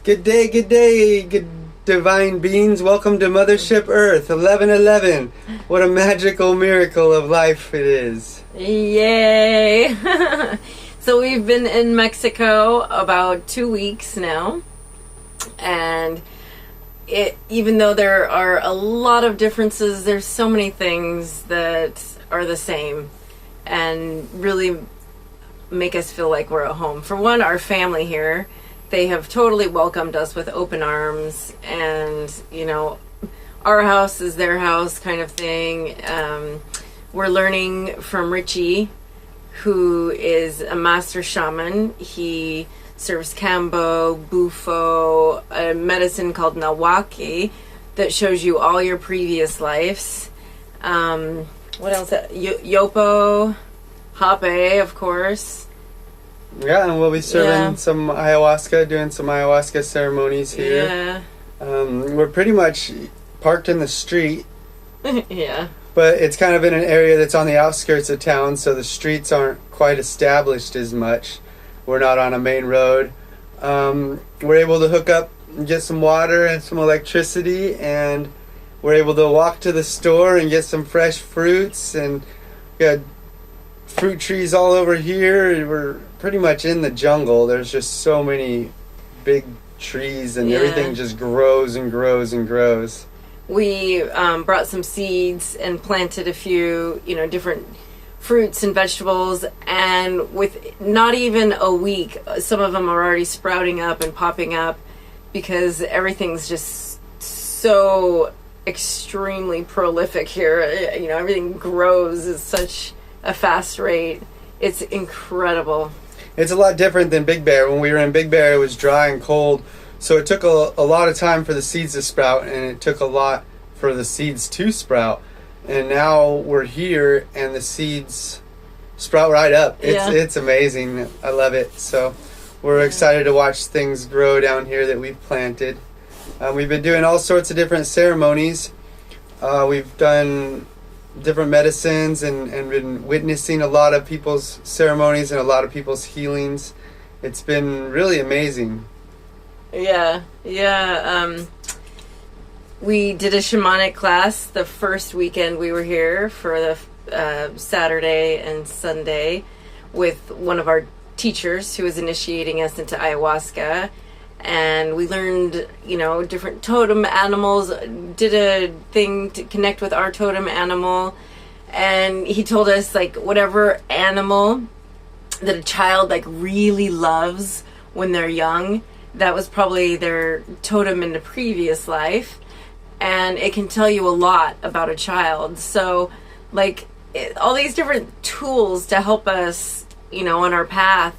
Good day, good divine beings. Welcome to Mothership Earth 1111. What a magical miracle of life it is. Yay! So we've been in Mexico about 2 weeks now, and even though there are a lot of differences, there's so many things that are the same and really make us feel like we're at home. For one, our family here, they have totally welcomed us with open arms, and our house is their house kind of thing. We're learning from Richie, who is a master shaman. He serves Kambo, Bufo, a medicine called Nawaki that shows you all your previous lives. What else? Yopo, Hape, of course. Yeah, and we'll be serving some ayahuasca, doing some ayahuasca ceremonies here. Yeah. We're pretty much parked in the street. Yeah. But it's kind of in an area that's on the outskirts of town, so the streets aren't quite established as much. We're not on a main road. We're able to hook up and get some water and some electricity, and we're able to walk to the store and get some fresh fruits, and we got fruit trees all over here. We're pretty much in the jungle. There's just so many big trees, and everything just grows and grows and grows. We brought some seeds and planted a few, different fruits and vegetables, and with not even a week, some of them are already sprouting up and popping up because everything's just so extremely prolific here. Everything grows at such a fast rate. It's incredible. It's a lot different than Big Bear. When we were in Big Bear, it was dry and cold, so it took a lot of time for the seeds to sprout, and it took a lot for the seeds to sprout. And now we're here, and the seeds sprout right up. It's amazing. I love it. So we're excited to watch things grow down here that we've planted. We've been doing all sorts of different ceremonies. We've done different medicines and been witnessing a lot of people's ceremonies and a lot of people's healings. It's been really amazing. Yeah. We did a shamanic class the first weekend we were here for the Saturday and Sunday with one of our teachers who was initiating us into ayahuasca. And we learned, different totem animals, did a thing to connect with our totem animal. And he told us, whatever animal that a child, really loves when they're young, that was probably their totem in the previous life. And it can tell you a lot about a child. So, all these different tools to help us, on our path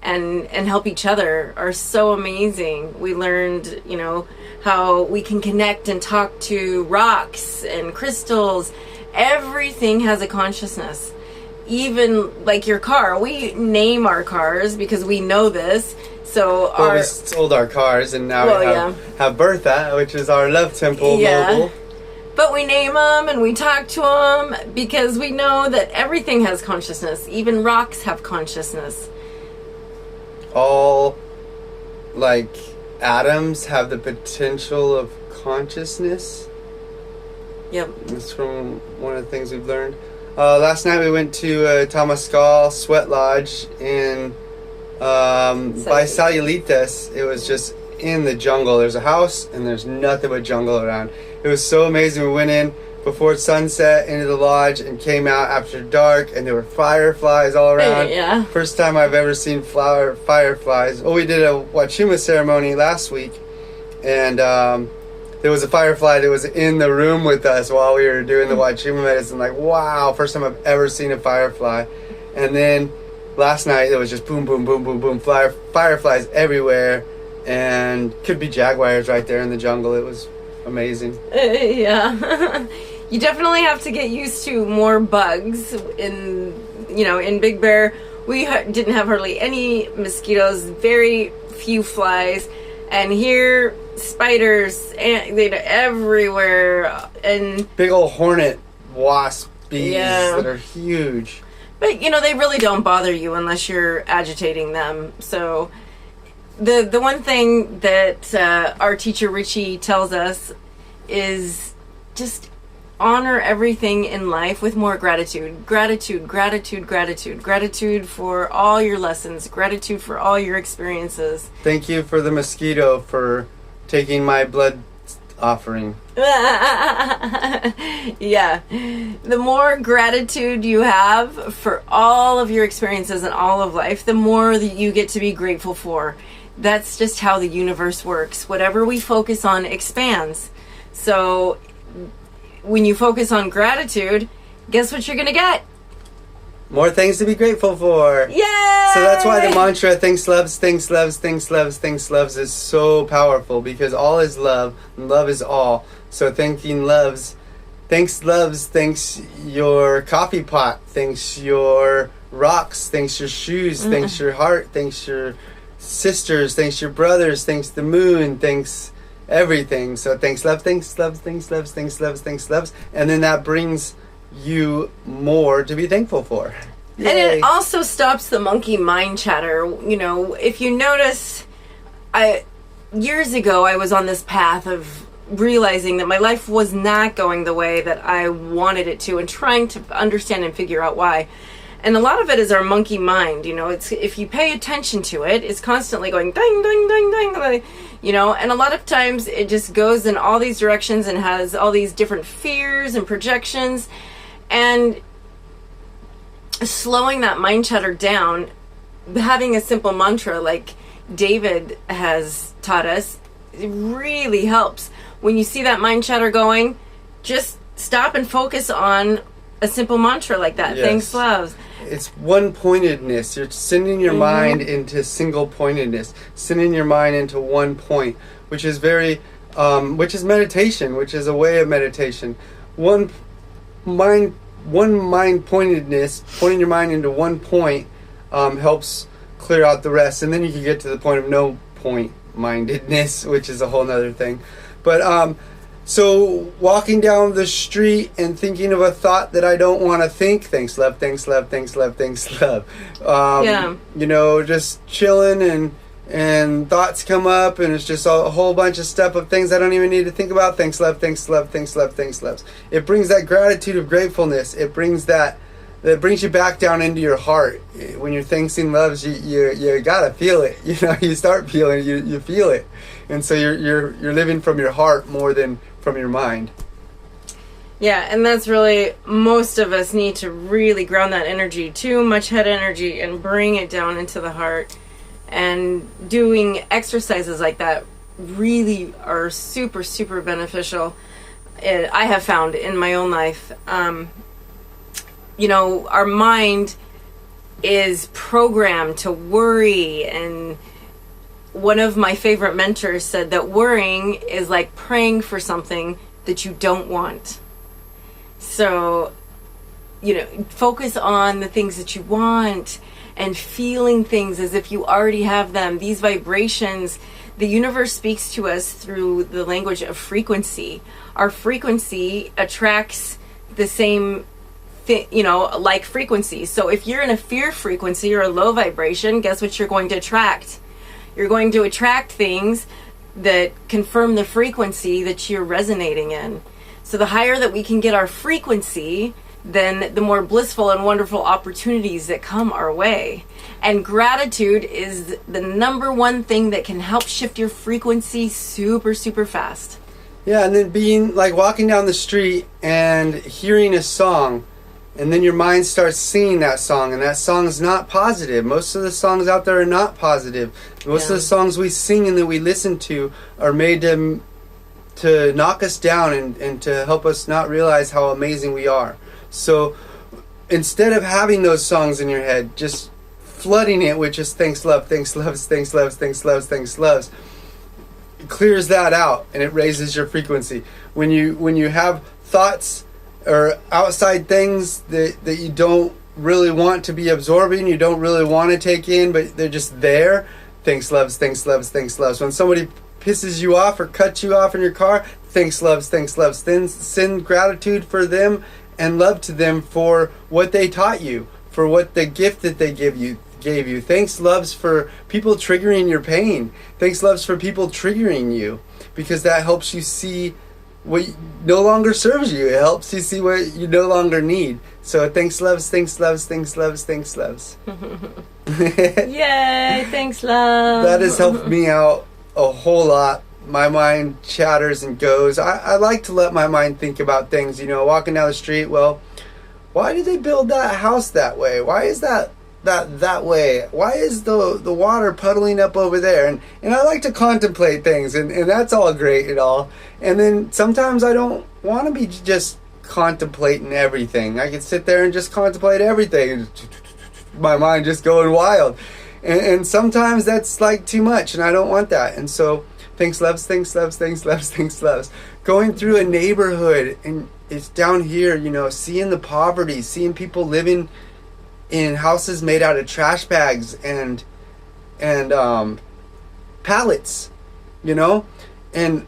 and help each other are so amazing. We learned, how we can connect and talk to rocks and crystals. Everything has a consciousness. Even your car. We name our cars because we know this. So we sold our cars, and now we have Bertha, which is our love temple mobile. But we name them and we talk to them because we know that everything has consciousness. Even rocks have consciousness. All atoms have the potential of consciousness. Yep. That's from one of the things we've learned. Last night we went to Tamascal Sweat Lodge in by Salulitas. It was just in the jungle. There's a house and there's nothing but jungle around. It was so amazing. We went in before sunset into the lodge and came out after dark, and there were fireflies all around. Yeah. First time I've ever seen fireflies. We did a Wachuma ceremony last week, and there was a firefly that was in the room with us while we were doing the Wachuma medicine. Wow, first time I've ever seen a firefly. And then last night it was just boom, boom, boom, boom, boom, fireflies everywhere, and could be jaguars right there in the jungle. It was amazing. Yeah. You definitely have to get used to more bugs. In Big Bear, we didn't have hardly any mosquitoes, very few flies, and here spiders and they're everywhere, and big old hornet wasp bees that are huge. But they really don't bother you unless you're agitating them. So the one thing that our teacher Richie tells us is just honor everything in life with more gratitude. Gratitude, gratitude, gratitude. Gratitude for all your lessons. Gratitude for all your experiences. Thank you for the mosquito for taking my blood offering. Yeah. The more gratitude you have for all of your experiences and all of life, the more that you get to be grateful for. That's just how the universe works. Whatever we focus on expands. So when you focus on gratitude, guess what you're going to get? More things to be grateful for. Yay! So that's why the mantra, thanks loves, thanks loves, thanks loves, thanks loves, is so powerful, because all is love, and love is all. So thanking loves, thanks loves, thanks your coffee pot, thanks your rocks, thanks your shoes, thanks your heart, thanks your sisters, thanks your brothers, thanks the moon, thanks everything. So thanks love, thanks loves, thanks loves, thanks loves, thanks loves. And then that brings you more to be thankful for. Yay. And it also stops the monkey mind chatter. You know, if you notice, years ago I was on this path of realizing that my life was not going the way that I wanted it to, and trying to understand and figure out why. And a lot of it is our monkey mind. You know, it's, if you pay attention to it, it's constantly going ding, ding, ding, ding, ding, you know, and a lot of times it just goes in all these directions and has all these different fears and projections. And slowing that mind chatter down, having a simple mantra like David has taught us, it really helps. When you see that mind chatter going, just stop and focus on a simple mantra like that. Yes. Thanks, loves. It's one-pointedness. You're sending your mind into single-pointedness, sending your mind into one point, which is which is meditation, which is a way of meditation. One mind pointedness, pointing your mind into one point, helps clear out the rest, and then you can get to the point of no point mindedness, which is a whole nother thing. But so walking down the street and thinking of a thought that I don't want to think, thanks love, thanks love, thanks love, thanks love. You know, just chilling and thoughts come up, and it's just a whole bunch of stuff of things I don't even need to think about. Thanks love, thanks love, thanks love, thanks love. It brings that gratitude of gratefulness. It brings that brings you back down into your heart. When you're thanking loves, you gotta feel it. You know, you start feeling it, you feel it, and so you're living from your heart more than from your mind. Yeah, and that's really, most of us need to really ground that energy, too much head energy, and bring it down into the heart. And doing exercises like that really are super, super beneficial. I have found in my own life. You know, our mind is programmed to worry, and one of my favorite mentors said that worrying is like praying for something that you don't want. So, you know, focus on the things that you want and feeling things as if you already have them. These vibrations, the universe speaks to us through the language of frequency. Our frequency attracts the same thing, you know, like frequency. So if you're in a fear frequency or a low vibration, guess what you're going to attract? You're going to attract things that confirm the frequency that you're resonating in. So the higher that we can get our frequency, then the more blissful and wonderful opportunities that come our way. And gratitude is the number one thing that can help shift your frequency super, super fast. Yeah, and then being like walking down the street and hearing a song, and then your mind starts singing that song, and that song is not positive. Most of the songs out there are not positive. Most of the songs we sing and that we listen to are made to knock us down and to help us not realize how amazing we are. So instead of having those songs in your head, just flooding it with just thanks love, thanks loves, thanks loves, thanks loves, thanks loves, it clears that out and it raises your frequency. When you have thoughts or outside things that you don't really want to be absorbing, you don't really want to take in, but they're just there, thanks loves, thanks loves, thanks loves. When somebody pisses you off or cuts you off in your car, thanks loves, thanks loves. Then send gratitude for them and love to them for what they taught you, for what the gift that they gave gave you. Thanks loves for people triggering your pain. Thanks loves for people triggering you, because that helps you see what no longer serves you. It helps you see what you no longer need. So thanks loves, thanks loves, thanks loves, thanks loves. Yay, thanks love. That has helped me out a whole lot. My mind chatters and goes. I like to let my mind think about things, walking down the street. Well, why did they build that house that way? Why is that way? Why is the water puddling up over there? And I like to contemplate things, and that's all great and all. And then sometimes I don't want to be just contemplating everything. I can sit there and just contemplate everything. My mind just going wild. And sometimes that's like too much, and I don't want that. And so thanks loves, thanks loves, thanks loves, thanks loves. Going through a neighborhood, and it's down here, seeing the poverty, seeing people living in houses made out of trash bags and pallets, and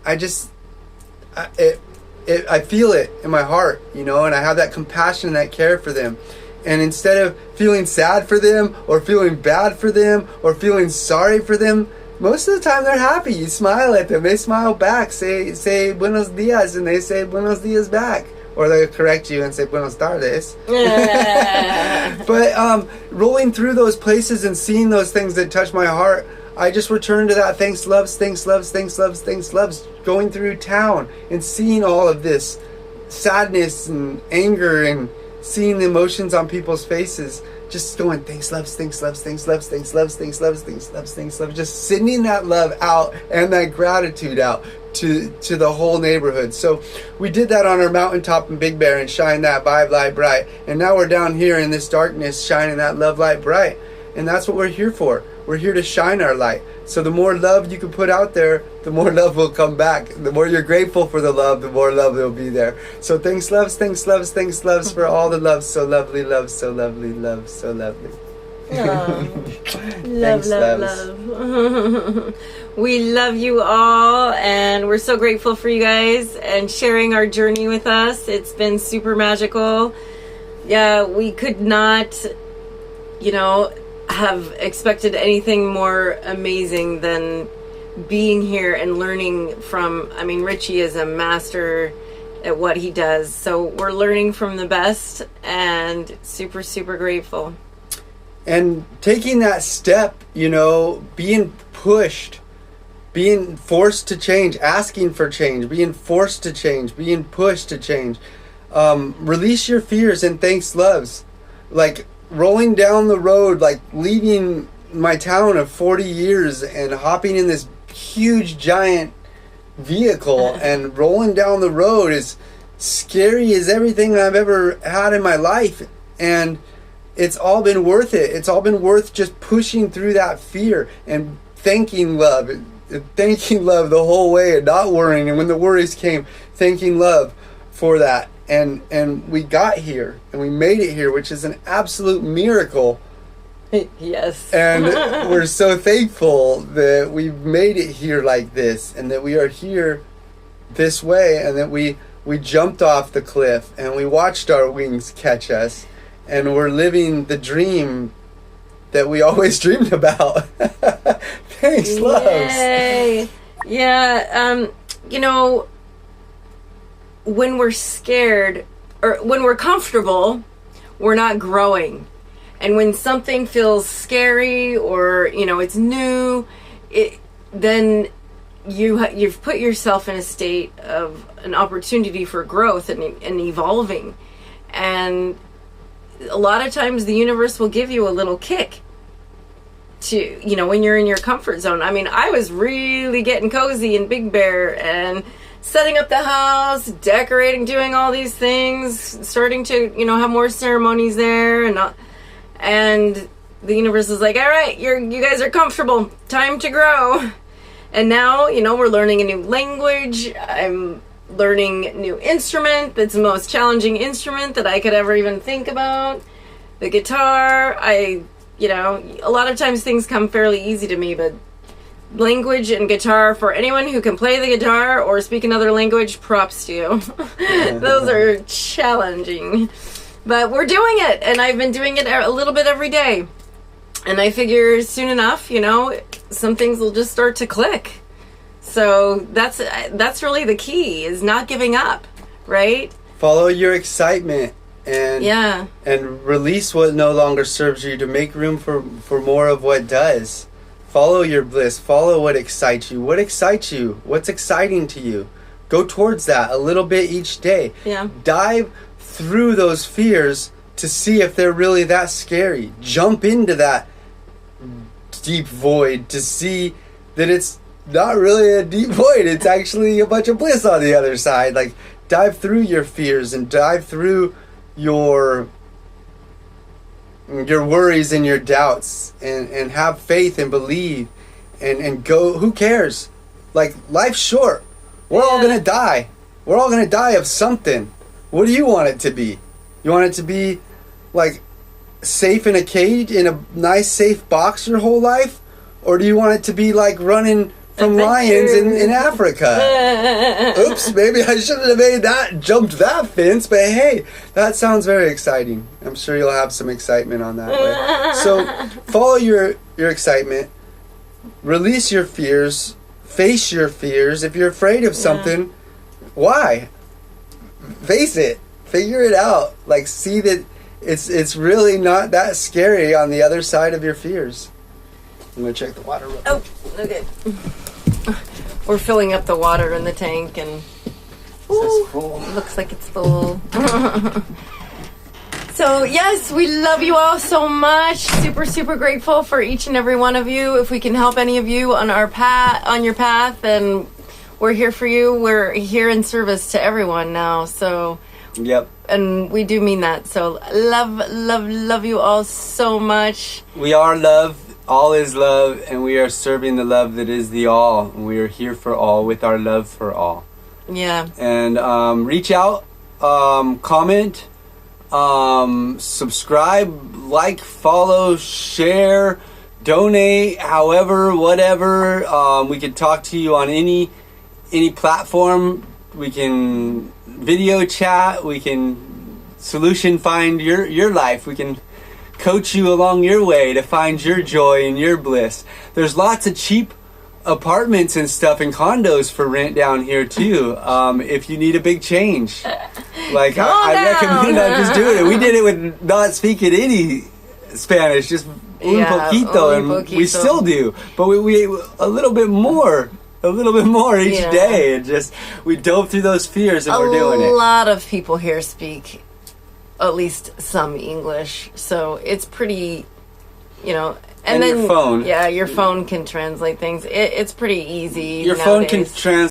I feel it in my heart, and I have that compassion and that care for them. And instead of feeling sad for them or feeling bad for them or feeling sorry for them, most of the time they're happy. You smile at them, they smile back, say buenos dias, and they say buenos dias back. Or they correct you and say buenos tardes. But rolling through those places and seeing those things that touch my heart, I just return to that thanks loves, thanks loves, thanks loves, thanks loves. Going through town and seeing all of this sadness and anger and seeing the emotions on people's faces. Just going thanks loves, thanks loves, thanks loves, thanks loves, thanks loves, thanks loves, thanks loves. Just sending that love out and that gratitude out to the whole neighborhood. So we did that on our mountaintop in Big Bear and shined that vibe light bright. And now we're down here in this darkness shining that love light bright. And that's what we're here for. We're here to shine our light. So the more love you can put out there, the more love will come back. The more you're grateful for the love, the more love will be there. So thanks loves, thanks loves, thanks loves for all the love. So lovely, love, so lovely, love, so lovely. Love, love. We love you all, and we're so grateful for you guys and sharing our journey with us. It's been super magical. Yeah, we could not, have expected anything more amazing than being here and learning from, Richie is a master at what he does. So we're learning from the best and super, super grateful. And taking that step, being pushed, being forced to change, asking for change, being forced to change, being pushed to change. Release your fears and thanks loves. Like rolling down the road, like leaving my town of 40 years and hopping in this huge giant vehicle and rolling down the road is scary as everything I've ever had in my life. And it's all been worth it. It's all been worth just pushing through that fear and thanking love the whole way and not worrying. And when the worries came, thanking love for that. And we got here and we made it here, which is an absolute miracle. Yes. And we're so thankful that we've made it here like this and that we are here this way and that we jumped off the cliff and we watched our wings catch us. And we're living the dream that we always dreamed about. Thanks, loves. Yay. Yeah, when we're scared or when we're comfortable, we're not growing. And when something feels scary or, it's new, then you've put yourself in a state of an opportunity for growth and evolving. And a lot of times the universe will give you a little kick to, when you're in your comfort zone. I was really getting cozy in Big Bear and setting up the house, decorating, doing all these things, starting to, have more ceremonies there. And the universe is like, all right, you guys are comfortable. Time to grow. And now, we're learning a new language. I'm learning a new instrument that's the most challenging instrument that I could ever even think about. The guitar, a lot of times things come fairly easy to me, but language and guitar, for anyone who can play the guitar or speak another language, props to you. Those are challenging. But we're doing it, and I've been doing it a little bit every day. And I figure soon enough, some things will just start to click. So that's really the key, is not giving up, right? Follow your excitement and release what no longer serves you to make room for more of what does. Follow your bliss. Follow what excites you. What excites you? What's exciting to you? Go towards that a little bit each day. Yeah. Dive through those fears to see if they're really that scary. Jump into that deep void to see that it's not really a deep void. It's actually a bunch of bliss on the other side. Like, dive through your fears and dive through your worries and your doubts and have faith and believe and go. Who cares? Like, life's short. We're all gonna die. We're all gonna die of something. What do you want it to be? You want it to be like safe in a cage in a nice safe box your whole life? Or do you want it to be like running from lions in Africa? Oops, maybe I shouldn't have jumped that fence, but hey, that sounds very exciting. I'm sure you'll have some excitement on that way. So follow your excitement, release your fears, face your fears. If you're afraid of something, why? Face it, figure it out. Like, see that it's really not that scary on the other side of your fears. I'm gonna check the water real quick. Oh, okay. We're filling up the water in the tank, and looks like it's full. So yes, we love you all so much. Super, super grateful for each and every one of you. If we can help any of you on your path, then we're here for you. We're here in service to everyone now. So yep. And we do mean that. So love you all so much. We are love. All is love, and we are serving the love that is the all. And we are here for all with our love for all. Yeah. And reach out, comment, subscribe, like, follow, share, donate, however, whatever. We can talk to you on any platform. We can video chat. We can solution find your life. We can coach you along your way to find your joy and your bliss. There's lots of cheap apartments and stuff and condos for rent down here too. If you need a big change, like I recommend not just doing it. We did it with not speaking any Spanish, just un poquito, and we still do, but we a little bit more each day, and just we dove through those fears and we're doing it. A lot of people here speak at least some English, so it's pretty, and then your phone. Yeah, your phone can translate things. It's pretty easy. Your nowadays. phone can translate